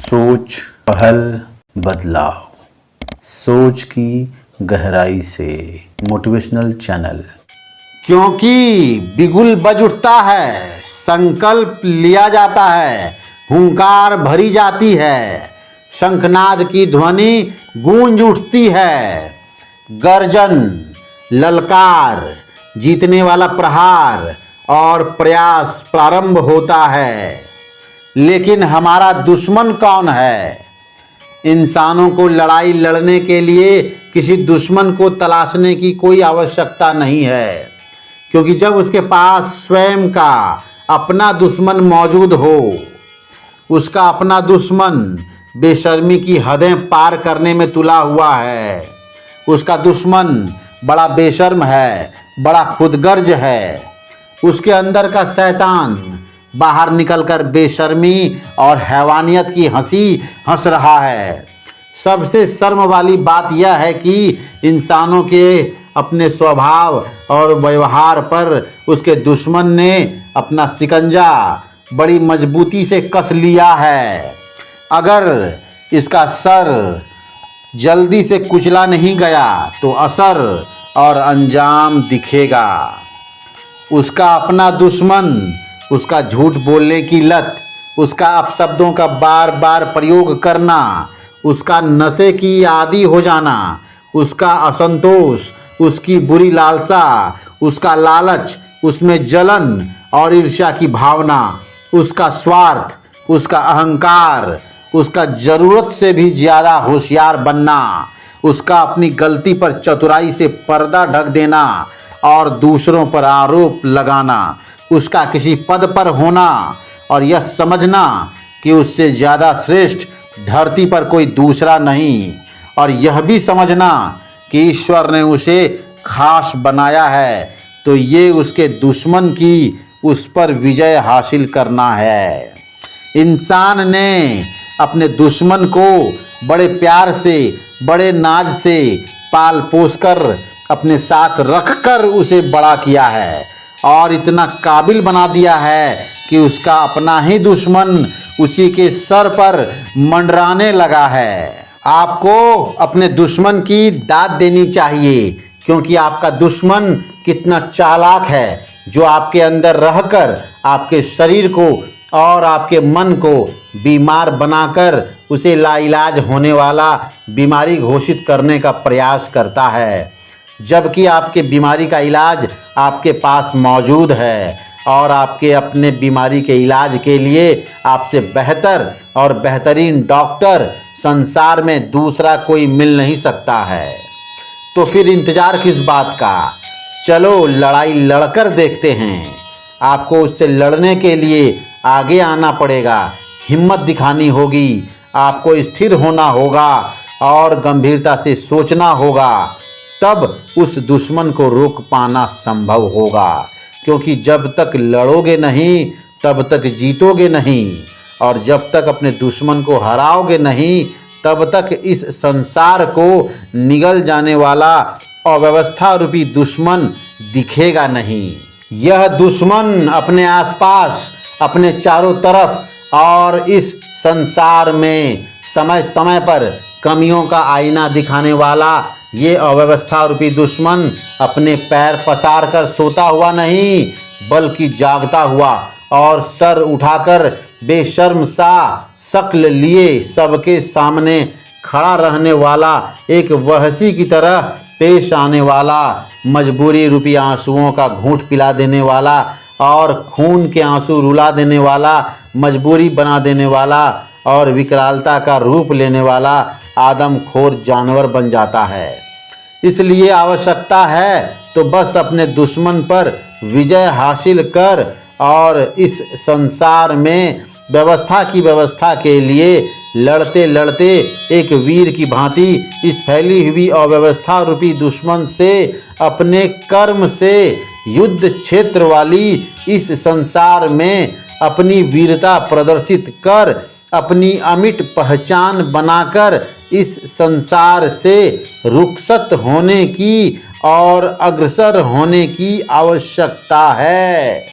सोच, पहल, बदलाव, सोच की गहराई से मोटिवेशनल चैनल। क्योंकि बिगुल बज उठता है, संकल्प लिया जाता है, हुंकार भरी जाती है, शंखनाद की ध्वनि गूंज उठती है, गर्जन, ललकार, जीतने वाला प्रहार और प्रयास प्रारंभ होता है। लेकिन हमारा दुश्मन कौन है? इंसानों को लड़ाई लड़ने के लिए किसी दुश्मन को तलाशने की कोई आवश्यकता नहीं है, क्योंकि जब उसके पास स्वयं का अपना दुश्मन मौजूद हो, उसका अपना दुश्मन बेशर्मी की हदें पार करने में तुला हुआ है, उसका दुश्मन बड़ा बेशर्म है, बड़ा खुदगर्ज है, उसके अंदर का शैतान बाहर निकलकर बेशर्मी और हैवानियत की हंसी हंस रहा है। सबसे शर्म वाली बात यह है कि इंसानों के अपने स्वभाव और व्यवहार पर उसके दुश्मन ने अपना शिकंजा बड़ी मजबूती से कस लिया है। अगर इसका सर जल्दी से कुचला नहीं गया तो असर और अंजाम दिखेगा। उसका अपना दुश्मन, उसका झूठ बोलने की लत, उसका अपशब्दों का बार बार प्रयोग करना, उसका नशे की आदी हो जाना, उसका असंतोष, उसकी बुरी लालसा, उसका लालच, उसमें जलन और ईर्ष्या की भावना, उसका स्वार्थ, उसका अहंकार, उसका जरूरत से भी ज़्यादा होशियार बनना, उसका अपनी गलती पर चतुराई से पर्दा ढक देना और दूसरों पर आरोप लगाना, उसका किसी पद पर होना और यह समझना कि उससे ज़्यादा श्रेष्ठ धरती पर कोई दूसरा नहीं, और यह भी समझना कि ईश्वर ने उसे खास बनाया है, तो ये उसके दुश्मन की उस पर विजय हासिल करना है। इंसान ने अपने दुश्मन को बड़े प्यार से, बड़े नाज से पाल पोस कर अपने साथ रखकर उसे बड़ा किया है और इतना काबिल बना दिया है कि उसका अपना ही दुश्मन उसी के सर पर मंडराने लगा है। आपको अपने दुश्मन की दाद देनी चाहिए, क्योंकि आपका दुश्मन कितना चालाक है, जो आपके अंदर रहकर आपके शरीर को और आपके मन को बीमार बनाकर उसे लाइलाज होने वाला बीमारी घोषित करने का प्रयास करता है, जबकि आपके बीमारी का इलाज आपके पास मौजूद है और आपके अपने बीमारी के इलाज के लिए आपसे बेहतर और बेहतरीन डॉक्टर संसार में दूसरा कोई मिल नहीं सकता है। तो फिर इंतज़ार किस बात का? चलो लड़ाई लड़कर देखते हैं। आपको उससे लड़ने के लिए आगे आना पड़ेगा, हिम्मत दिखानी होगी, आपको स्थिर होना होगा और गंभीरता से सोचना होगा, तब उस दुश्मन को रोक पाना संभव होगा। क्योंकि जब तक लड़ोगे नहीं तब तक जीतोगे नहीं, और जब तक अपने दुश्मन को हराओगे नहीं तब तक इस संसार को निगल जाने वाला अव्यवस्था रूपी दुश्मन दिखेगा नहीं। यह दुश्मन अपने आसपास, अपने चारों तरफ और इस संसार में समय समय पर कमियों का आईना दिखाने वाला ये अव्यवस्था रूपी दुश्मन अपने पैर पसार कर सोता हुआ नहीं, बल्कि जागता हुआ और सर उठाकर बेशर्म सा शक्ल लिए सबके सामने खड़ा रहने वाला, एक वहशी की तरह पेश आने वाला, मजबूरी रूपी आंसुओं का घूंट पिला देने वाला और खून के आंसू रुला देने वाला, मजबूरी बना देने वाला और विकरालता का रूप लेने वाला आदमखोर जानवर बन जाता है। इसलिए आवश्यकता है तो बस अपने दुश्मन पर विजय हासिल कर और इस संसार में व्यवस्था के लिए लड़ते लड़ते एक वीर की भांति इस फैली हुई अव्यवस्था रूपी दुश्मन से अपने कर्म से युद्ध क्षेत्र वाली इस संसार में अपनी वीरता प्रदर्शित कर अपनी अमिट पहचान बनाकर इस संसार से रुखसत होने की और अग्रसर होने की आवश्यकता है।